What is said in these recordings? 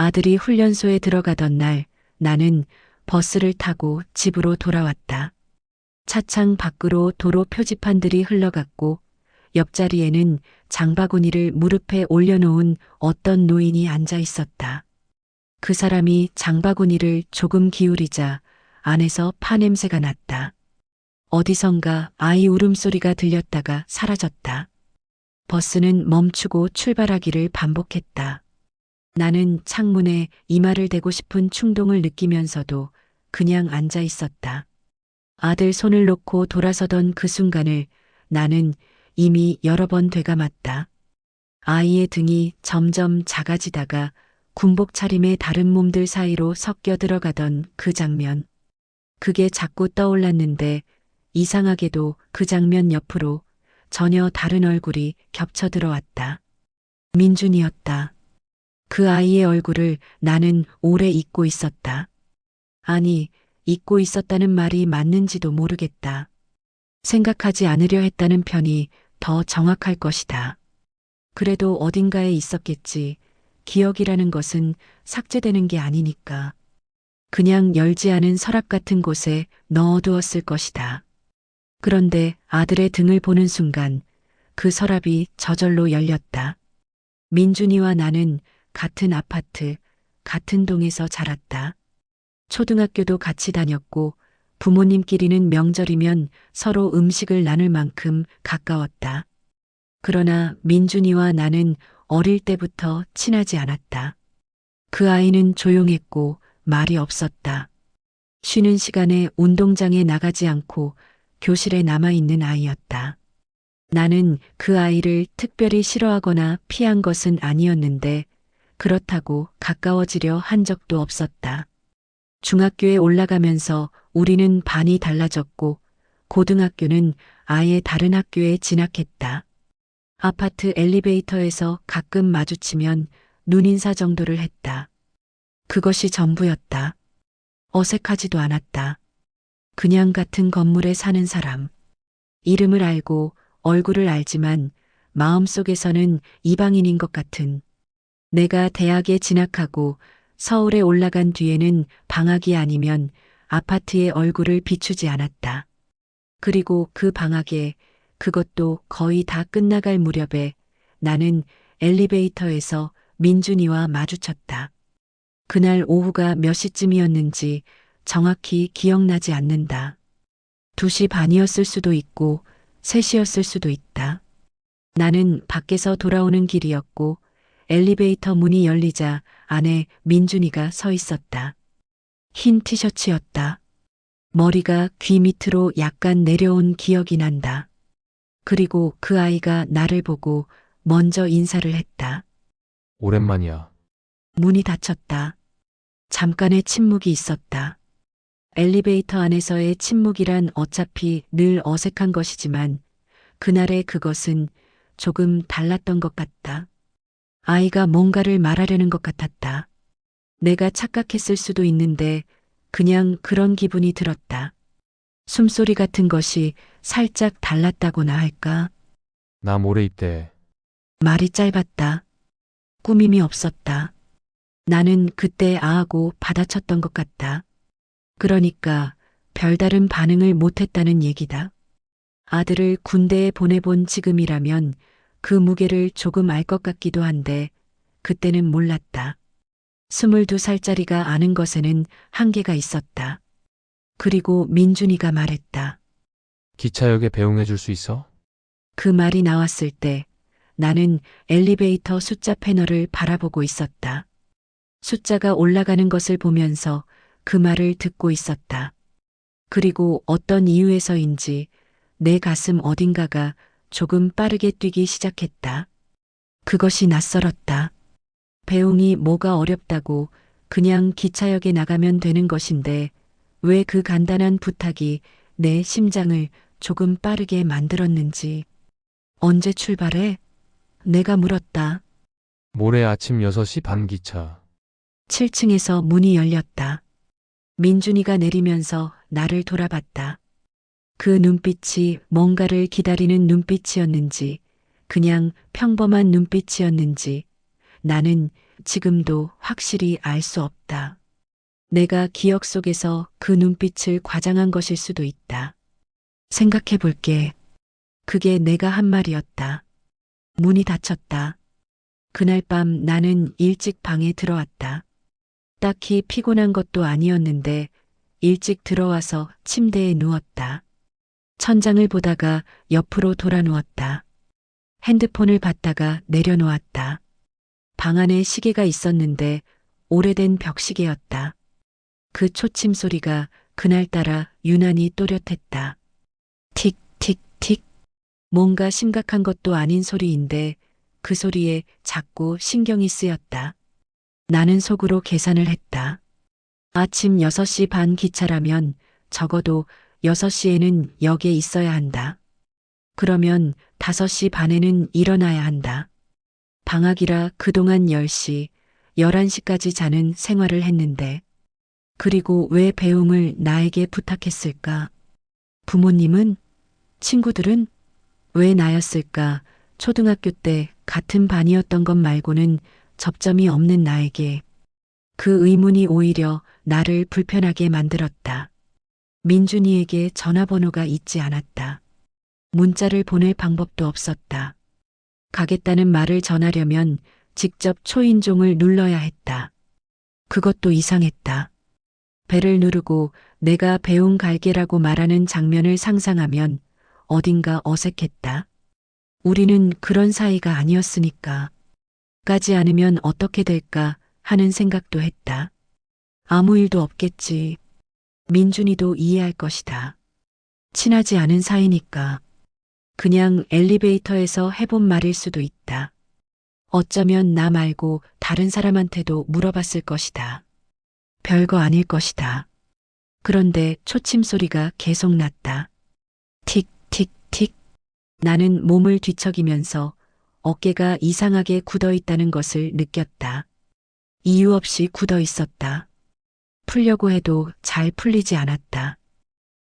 아들이 훈련소에 들어가던 날 나는 버스를 타고 집으로 돌아왔다. 차창 밖으로 도로 표지판들이 흘러갔고 옆자리에는 장바구니를 무릎에 올려놓은 어떤 노인이 앉아 있었다. 그 사람이 장바구니를 조금 기울이자 안에서 파냄새가 났다. 어디선가 아이 울음소리가 들렸다가 사라졌다. 버스는 멈추고 출발하기를 반복했다. 나는 창문에 이마를 대고 싶은 충동을 느끼면서도 그냥 앉아 있었다. 아들 손을 놓고 돌아서던 그 순간을 나는 이미 여러 번 되감았다. 아이의 등이 점점 작아지다가 군복 차림의 다른 몸들 사이로 섞여 들어가던 그 장면. 그게 자꾸 떠올랐는데 이상하게도 그 장면 옆으로 전혀 다른 얼굴이 겹쳐 들어왔다. 민준이었다. 그 아이의 얼굴을 나는 오래 잊고 있었다. 아니, 잊고 있었다는 말이 맞는지도 모르겠다. 생각하지 않으려 했다는 편이 더 정확할 것이다. 그래도 어딘가에 있었겠지. 기억이라는 것은 삭제되는 게 아니니까. 그냥 열지 않은 서랍 같은 곳에 넣어두었을 것이다. 그런데 아들의 등을 보는 순간 그 서랍이 저절로 열렸다. 민준이와 나는 같은 아파트, 같은 동에서 자랐다. 초등학교도 같이 다녔고 부모님끼리는 명절이면 서로 음식을 나눌 만큼 가까웠다. 그러나 민준이와 나는 어릴 때부터 친하지 않았다. 그 아이는 조용했고 말이 없었다. 쉬는 시간에 운동장에 나가지 않고 교실에 남아있는 아이였다. 나는 그 아이를 특별히 싫어하거나 피한 것은 아니었는데 그렇다고 가까워지려 한 적도 없었다. 중학교에 올라가면서 우리는 반이 달라졌고 고등학교는 아예 다른 학교에 진학했다. 아파트 엘리베이터에서 가끔 마주치면 눈인사 정도를 했다. 그것이 전부였다. 어색하지도 않았다. 그냥 같은 건물에 사는 사람. 이름을 알고 얼굴을 알지만 마음속에서는 이방인인 것 같은. 내가 대학에 진학하고 서울에 올라간 뒤에는 방학이 아니면 아파트의 얼굴을 비추지 않았다. 그리고 그 방학에 그것도 거의 다 끝나갈 무렵에 나는 엘리베이터에서 민준이와 마주쳤다. 그날 오후가 몇 시쯤이었는지 정확히 기억나지 않는다. 2시 반이었을 수도 있고 3시였을 수도 있다. 나는 밖에서 돌아오는 길이었고 엘리베이터 문이 열리자 안에 민준이가 서 있었다. 흰 티셔츠였다. 머리가 귀 밑으로 약간 내려온 기억이 난다. 그리고 그 아이가 나를 보고 먼저 인사를 했다. 오랜만이야. 문이 닫혔다. 잠깐의 침묵이 있었다. 엘리베이터 안에서의 침묵이란 어차피 늘 어색한 것이지만 그날의 그것은 조금 달랐던 것 같다. 아이가 뭔가를 말하려는 것 같았다. 내가 착각했을 수도 있는데 그냥 그런 기분이 들었다. 숨소리 같은 것이 살짝 달랐다고나 할까? 나 모레 입대. 말이 짧았다. 꾸밈이 없었다. 나는 그때 아하고 받아쳤던 것 같다. 그러니까 별다른 반응을 못했다는 얘기다. 아들을 군대에 보내본 지금이라면 그 무게를 조금 알 것 같기도 한데 그때는 몰랐다. 22살짜리가 아는 것에는 한계가 있었다. 그리고 민준이가 말했다. 기차역에 배웅해 줄 수 있어? 그 말이 나왔을 때 나는 엘리베이터 숫자 패널을 바라보고 있었다. 숫자가 올라가는 것을 보면서 그 말을 듣고 있었다. 그리고 어떤 이유에서인지 내 가슴 어딘가가 조금 빠르게 뛰기 시작했다. 그것이 낯설었다. 배웅이 뭐가 어렵다고 그냥 기차역에 나가면 되는 것인데 왜 그 간단한 부탁이 내 심장을 조금 빠르게 만들었는지. 언제 출발해? 내가 물었다. 모레 아침 6시 반 기차. 7층에서 문이 열렸다. 민준이가 내리면서 나를 돌아봤다. 그 눈빛이 뭔가를 기다리는 눈빛이었는지 그냥 평범한 눈빛이었는지 나는 지금도 확실히 알 수 없다. 내가 기억 속에서 그 눈빛을 과장한 것일 수도 있다. 생각해 볼게. 그게 내가 한 말이었다. 문이 닫혔다. 그날 밤 나는 일찍 방에 들어왔다. 딱히 피곤한 것도 아니었는데 일찍 들어와서 침대에 누웠다. 천장을 보다가 옆으로 돌아 누웠다. 핸드폰을 받다가 내려놓았다. 방 안에 시계가 있었는데 오래된 벽시계였다. 그 초침 소리가 그날따라 유난히 또렷했다. 틱, 틱, 틱. 뭔가 심각한 것도 아닌 소리인데 그 소리에 자꾸 신경이 쓰였다. 나는 속으로 계산을 했다. 아침 6시 반 기차라면 적어도 6시에는 역에 있어야 한다. 그러면 5시 반에는 일어나야 한다. 방학이라 그동안 10시, 11시까지 자는 생활을 했는데 그리고 왜 배웅을 나에게 부탁했을까? 부모님은? 친구들은? 왜 나였을까? 초등학교 때 같은 반이었던 것 말고는 접점이 없는 나에게 그 의문이 오히려 나를 불편하게 만들었다. 민준이에게 전화번호가 있지 않았다. 문자를 보낼 방법도 없었다. 가겠다는 말을 전하려면 직접 초인종을 눌러야 했다. 그것도 이상했다. 배를 누르고 내가 배웅 갈게라고 말하는 장면을 상상하면 어딘가 어색했다. 우리는 그런 사이가 아니었으니까. 가지 않으면 어떻게 될까 하는 생각도 했다. 아무 일도 없겠지. 민준이도 이해할 것이다. 친하지 않은 사이니까. 그냥 엘리베이터에서 해본 말일 수도 있다. 어쩌면 나 말고 다른 사람한테도 물어봤을 것이다. 별거 아닐 것이다. 그런데 초침 소리가 계속 났다. 틱, 틱, 틱. 나는 몸을 뒤척이면서 어깨가 이상하게 굳어 있다는 것을 느꼈다. 이유 없이 굳어 있었다. 풀려고 해도 잘 풀리지 않았다.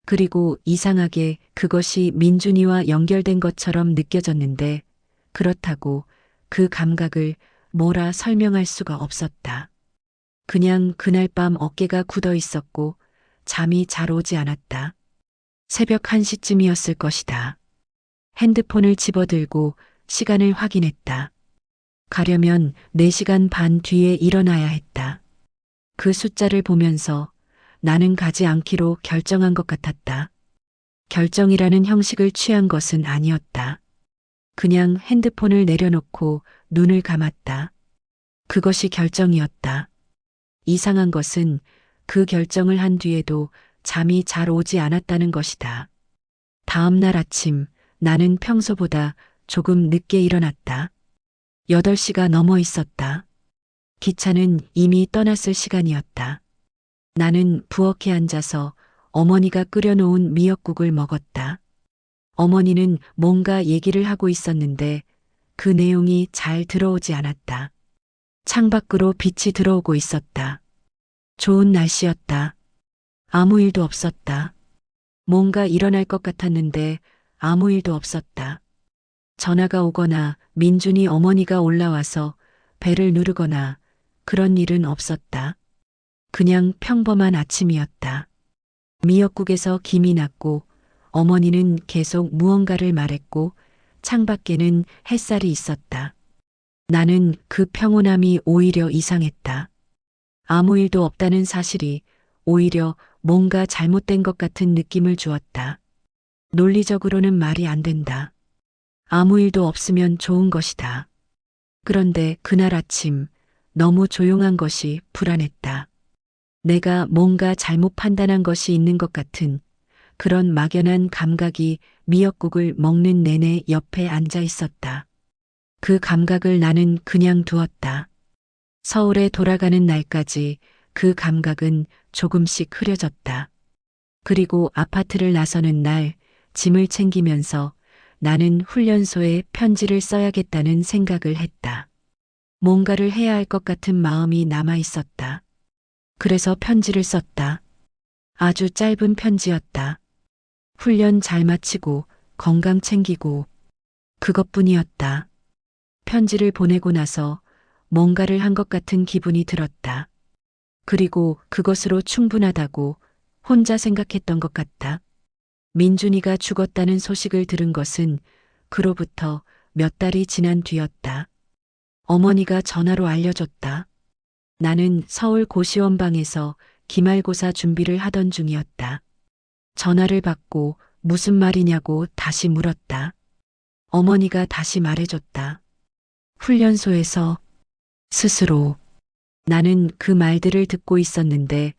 그리고 이상하게 그것이 민준이와 연결된 것처럼 느껴졌는데 그렇다고 그 감각을 뭐라 설명할 수가 없었다. 그냥 그날 밤 어깨가 굳어 있었고 잠이 잘 오지 않았다. 새벽 1시쯤이었을 것이다. 핸드폰을 집어들고 시간을 확인했다. 가려면 4시간 반 뒤에 일어나야 했다. 그 숫자를 보면서 나는 가지 않기로 결정한 것 같았다. 결정이라는 형식을 취한 것은 아니었다. 그냥 핸드폰을 내려놓고 눈을 감았다. 그것이 결정이었다. 이상한 것은 그 결정을 한 뒤에도 잠이 잘 오지 않았다는 것이다. 다음 날 아침 나는 평소보다 조금 늦게 일어났다. 8시가 넘어 있었다. 기차는 이미 떠났을 시간이었다. 나는 부엌에 앉아서 어머니가 끓여놓은 미역국을 먹었다. 어머니는 뭔가 얘기를 하고 있었는데 그 내용이 잘 들어오지 않았다. 창밖으로 빛이 들어오고 있었다. 좋은 날씨였다. 아무 일도 없었다. 뭔가 일어날 것 같았는데 아무 일도 없었다. 전화가 오거나 민준이 어머니가 올라와서 배를 누르거나 그런 일은 없었다. 그냥 평범한 아침이었다. 미역국에서 김이 났고 어머니는 계속 무언가를 말했고 창밖에는 햇살이 있었다. 나는 그 평온함이 오히려 이상했다. 아무 일도 없다는 사실이 오히려 뭔가 잘못된 것 같은 느낌을 주었다. 논리적으로는 말이 안 된다. 아무 일도 없으면 좋은 것이다. 그런데 그날 아침 너무 조용한 것이 불안했다. 내가 뭔가 잘못 판단한 것이 있는 것 같은 그런 막연한 감각이 미역국을 먹는 내내 옆에 앉아 있었다. 그 감각을 나는 그냥 두었다. 서울에 돌아가는 날까지 그 감각은 조금씩 흐려졌다. 그리고 아파트를 나서는 날 짐을 챙기면서 나는 훈련소에 편지를 써야겠다는 생각을 했다. 뭔가를 해야 할 것 같은 마음이 남아 있었다. 그래서 편지를 썼다. 아주 짧은 편지였다. 훈련 잘 마치고 건강 챙기고 그것뿐이었다. 편지를 보내고 나서 뭔가를 한 것 같은 기분이 들었다. 그리고 그것으로 충분하다고 혼자 생각했던 것 같다. 민준이가 죽었다는 소식을 들은 것은 그로부터 몇 달이 지난 뒤였다. 어머니가 전화로 알려줬다. 나는 서울 고시원방에서 기말고사 준비를 하던 중이었다. 전화를 받고 무슨 말이냐고 다시 물었다. 어머니가 다시 말해줬다. 훈련소에서 스스로. 나는 그 말들을 듣고 있었는데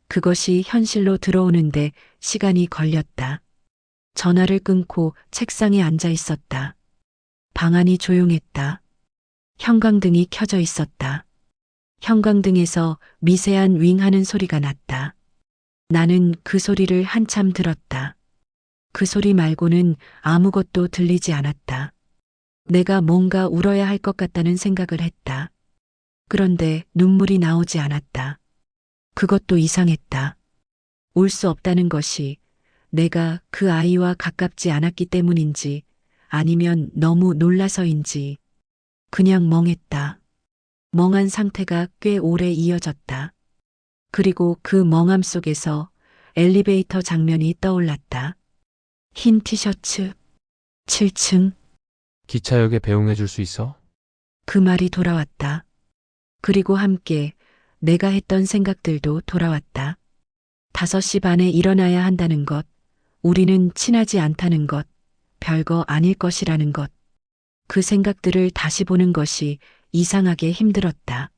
그것이 현실로 들어오는데 시간이 걸렸다. 전화를 끊고 책상에 앉아 있었다. 방 안이 조용했다. 형광등이 켜져 있었다. 형광등에서 미세한 윙 하는 소리가 났다. 나는 그 소리를 한참 들었다. 그 소리 말고는 아무것도 들리지 않았다. 내가 뭔가 울어야 할 것 같다는 생각을 했다. 그런데 눈물이 나오지 않았다. 그것도 이상했다. 울 수 없다는 것이 내가 그 아이와 가깝지 않았기 때문인지 아니면 너무 놀라서인지 그냥 멍했다. 멍한 상태가 꽤 오래 이어졌다. 그리고 그 멍함 속에서 엘리베이터 장면이 떠올랐다. 흰 티셔츠, 7층. 기차역에 배웅해 줄 수 있어? 그 말이 돌아왔다. 그리고 함께 내가 했던 생각들도 돌아왔다. 5시 반에 일어나야 한다는 것, 우리는 친하지 않다는 것, 별거 아닐 것이라는 것. 그 생각들을 다시 보는 것이 이상하게 힘들었다.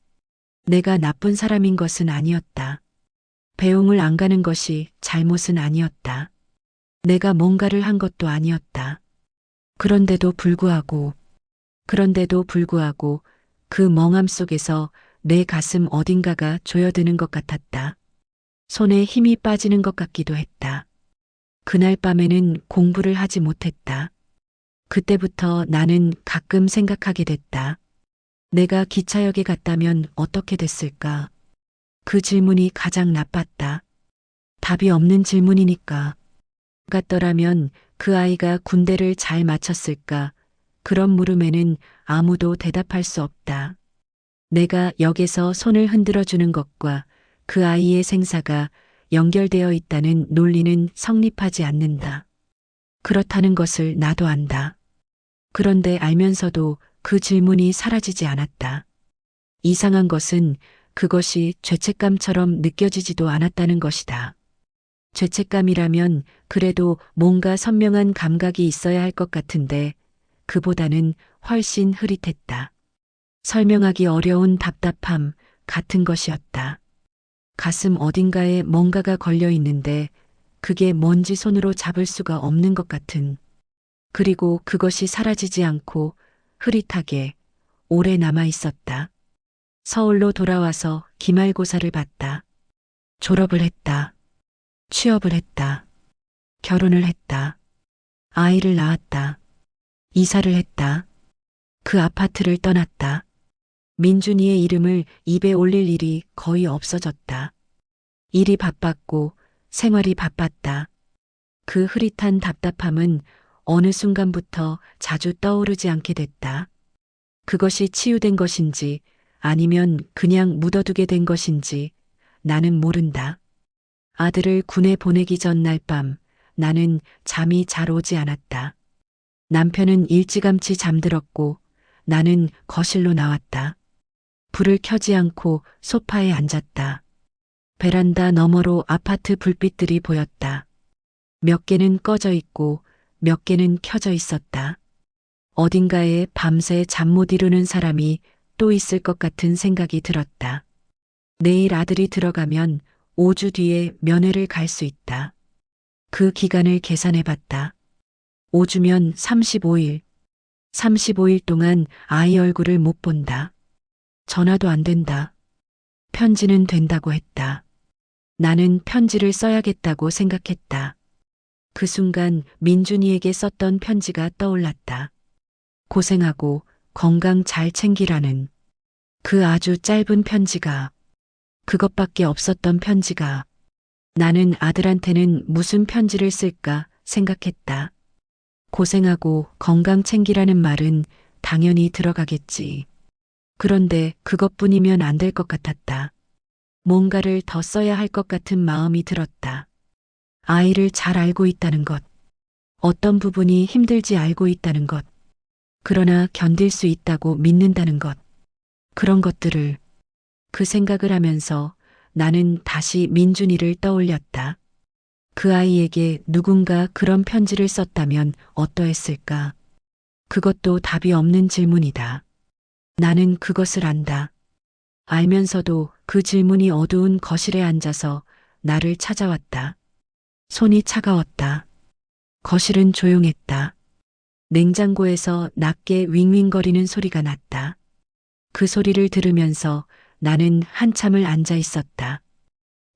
내가 나쁜 사람인 것은 아니었다. 배웅을 안 가는 것이 잘못은 아니었다. 내가 뭔가를 한 것도 아니었다. 그런데도 불구하고 그 멍함 속에서 내 가슴 어딘가가 조여드는 것 같았다. 손에 힘이 빠지는 것 같기도 했다. 그날 밤에는 공부를 하지 못했다. 그때부터 나는 가끔 생각하게 됐다. 내가 기차역에 갔다면 어떻게 됐을까? 그 질문이 가장 나빴다. 답이 없는 질문이니까. 같더라면 그 아이가 군대를 잘 마쳤을까? 그런 물음에는 아무도 대답할 수 없다. 내가 역에서 손을 흔들어 주는 것과 그 아이의 생사가 연결되어 있다는 논리는 성립하지 않는다. 그렇다는 것을 나도 안다. 그런데 알면서도 그 질문이 사라지지 않았다. 이상한 것은 그것이 죄책감처럼 느껴지지도 않았다는 것이다. 죄책감이라면 그래도 뭔가 선명한 감각이 있어야 할 것 같은데 그보다는 훨씬 흐릿했다. 설명하기 어려운 답답함 같은 것이었다. 가슴 어딘가에 뭔가가 걸려 있는데 그게 뭔지 손으로 잡을 수가 없는 것 같은. 그리고 그것이 사라지지 않고 흐릿하게 오래 남아 있었다. 서울로 돌아와서 기말고사를 봤다. 졸업을 했다. 취업을 했다. 결혼을 했다. 아이를 낳았다. 이사를 했다. 그 아파트를 떠났다. 민준이의 이름을 입에 올릴 일이 거의 없어졌다. 일이 바빴고 생활이 바빴다. 그 흐릿한 답답함은 어느 순간부터 자주 떠오르지 않게 됐다. 그것이 치유된 것인지 아니면 그냥 묻어두게 된 것인지 나는 모른다. 아들을 군에 보내기 전날 밤 나는 잠이 잘 오지 않았다. 남편은 일찌감치 잠들었고 나는 거실로 나왔다. 불을 켜지 않고 소파에 앉았다. 베란다 너머로 아파트 불빛들이 보였다. 몇 개는 꺼져 있고 몇 개는 켜져 있었다. 어딘가에 밤새 잠 못 이루는 사람이 또 있을 것 같은 생각이 들었다. 내일 아들이 들어가면 5주 뒤에 면회를 갈 수 있다. 그 기간을 계산해 봤다. 5주면 35일. 35일 동안 아이 얼굴을 못 본다. 전화도 안 된다. 편지는 된다고 했다. 나는 편지를 써야겠다고 생각했다. 그 순간 민준이에게 썼던 편지가 떠올랐다. 고생하고 건강 잘 챙기라는 그 아주 짧은 편지가 그것밖에 없었던 편지가 나는 아들한테는 무슨 편지를 쓸까 생각했다. 고생하고 건강 챙기라는 말은 당연히 들어가겠지. 그런데 그것뿐이면 안 될 것 같았다. 뭔가를 더 써야 할 것 같은 마음이 들었다. 아이를 잘 알고 있다는 것. 어떤 부분이 힘들지 알고 있다는 것. 그러나 견딜 수 있다고 믿는다는 것. 그런 것들을 그 생각을 하면서 나는 다시 민준이를 떠올렸다. 그 아이에게 누군가 그런 편지를 썼다면 어떠했을까? 그것도 답이 없는 질문이다. 나는 그것을 안다. 알면서도 그 질문이 어두운 거실에 앉아서 나를 찾아왔다. 손이 차가웠다. 거실은 조용했다. 냉장고에서 낮게 윙윙거리는 소리가 났다. 그 소리를 들으면서 나는 한참을 앉아 있었다.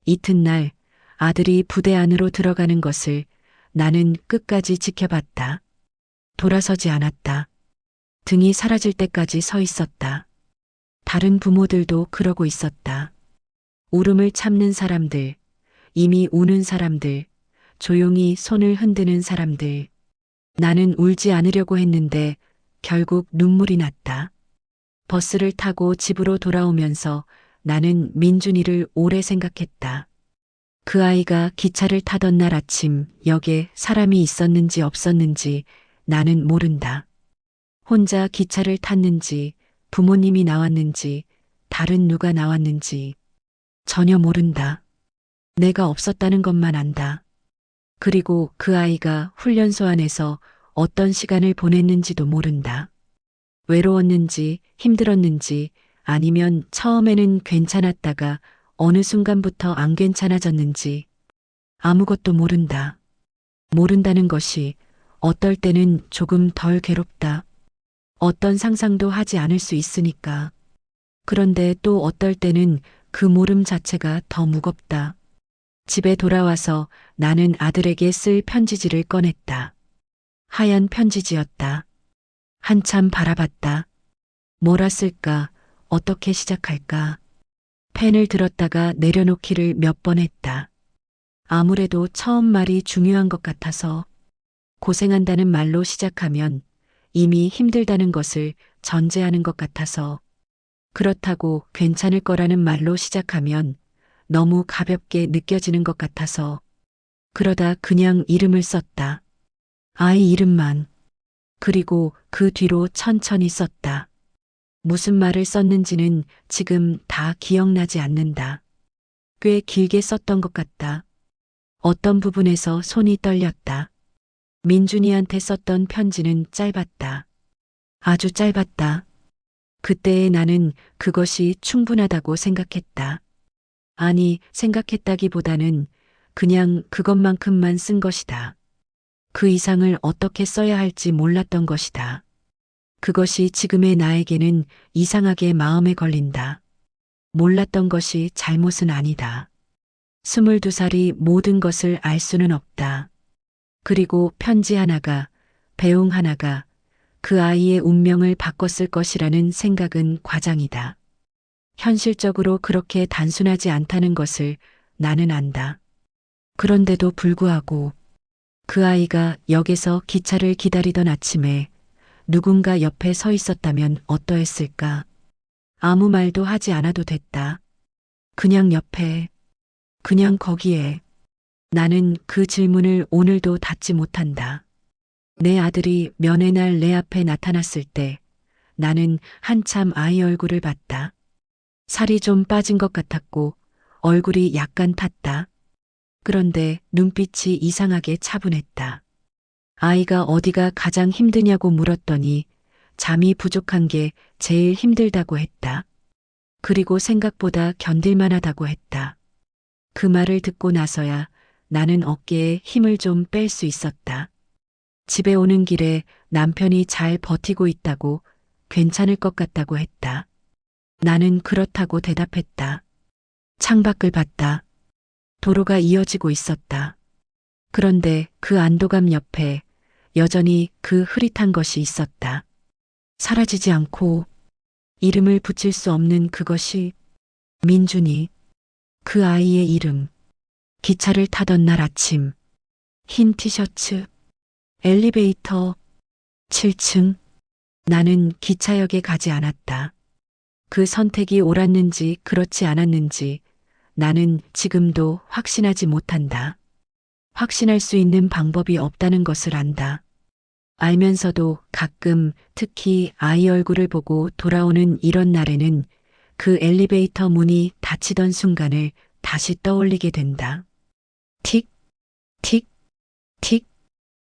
이튿날 아들이 부대 안으로 들어가는 것을 나는 끝까지 지켜봤다. 돌아서지 않았다. 등이 사라질 때까지 서 있었다. 다른 부모들도 그러고 있었다. 울음을 참는 사람들, 이미 우는 사람들, 조용히 손을 흔드는 사람들. 나는 울지 않으려고 했는데 결국 눈물이 났다. 버스를 타고 집으로 돌아오면서 나는 민준이를 오래 생각했다. 그 아이가 기차를 타던 날 아침 역에 사람이 있었는지 없었는지 나는 모른다. 혼자 기차를 탔는지 부모님이 나왔는지 다른 누가 나왔는지 전혀 모른다. 내가 없었다는 것만 안다. 그리고 그 아이가 훈련소 안에서 어떤 시간을 보냈는지도 모른다. 외로웠는지 힘들었는지 아니면 처음에는 괜찮았다가 어느 순간부터 안 괜찮아졌는지 아무것도 모른다. 모른다는 것이 어떨 때는 조금 덜 괴롭다. 어떤 상상도 하지 않을 수 있으니까. 그런데 또 어떨 때는 그 모름 자체가 더 무겁다. 집에 돌아와서 나는 아들에게 쓸 편지지를 꺼냈다. 하얀 편지지였다. 한참 바라봤다. 뭐라 쓸까? 어떻게 시작할까? 펜을 들었다가 내려놓기를 몇 번 했다. 아무래도 처음 말이 중요한 것 같아서 고생한다는 말로 시작하면 이미 힘들다는 것을 전제하는 것 같아서 그렇다고 괜찮을 거라는 말로 시작하면 너무 가볍게 느껴지는 것 같아서 그러다 그냥 이름을 썼다. 아이 이름만. 그리고 그 뒤로 천천히 썼다. 무슨 말을 썼는지는 지금 다 기억나지 않는다. 꽤 길게 썼던 것 같다. 어떤 부분에서 손이 떨렸다. 민준이한테 썼던 편지는 짧았다. 아주 짧았다. 그때의 나는 그것이 충분하다고 생각했다. 아니, 생각했다기보다는 그냥 그것만큼만 쓴 것이다. 그 이상을 어떻게 써야 할지 몰랐던 것이다. 그것이 지금의 나에게는 이상하게 마음에 걸린다. 몰랐던 것이 잘못은 아니다. 22살이 모든 것을 알 수는 없다. 그리고 편지 하나가, 배웅 하나가 그 아이의 운명을 바꿨을 것이라는 생각은 과장이다. 현실적으로 그렇게 단순하지 않다는 것을 나는 안다. 그런데도 불구하고 그 아이가 역에서 기차를 기다리던 아침에 누군가 옆에 서 있었다면 어떠했을까? 아무 말도 하지 않아도 됐다. 그냥 옆에, 그냥 거기에. 나는 그 질문을 오늘도 닫지 못한다. 내 아들이 면회 날 내 앞에 나타났을 때 나는 한참 아이 얼굴을 봤다. 살이 좀 빠진 것 같았고 얼굴이 약간 탔다. 그런데 눈빛이 이상하게 차분했다. 아이가 어디가 가장 힘드냐고 물었더니 잠이 부족한 게 제일 힘들다고 했다. 그리고 생각보다 견딜만하다고 했다. 그 말을 듣고 나서야 나는 어깨에 힘을 좀 뺄 수 있었다. 집에 오는 길에 남편이 잘 버티고 있다고 괜찮을 것 같다고 했다. 나는 그렇다고 대답했다. 창밖을 봤다. 도로가 이어지고 있었다. 그런데 그 안도감 옆에 여전히 그 흐릿한 것이 있었다. 사라지지 않고 이름을 붙일 수 없는 그것이 민준이, 그 아이의 이름. 기차를 타던 날 아침, 흰 티셔츠, 엘리베이터, 7층. 나는 기차역에 가지 않았다. 그 선택이 옳았는지 그렇지 않았는지 나는 지금도 확신하지 못한다. 확신할 수 있는 방법이 없다는 것을 안다. 알면서도 가끔 특히 아이 얼굴을 보고 돌아오는 이런 날에는 그 엘리베이터 문이 닫히던 순간을 다시 떠올리게 된다. 틱, 틱, 틱.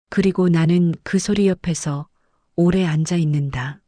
그리고 나는 그 소리 옆에서 오래 앉아 있는다.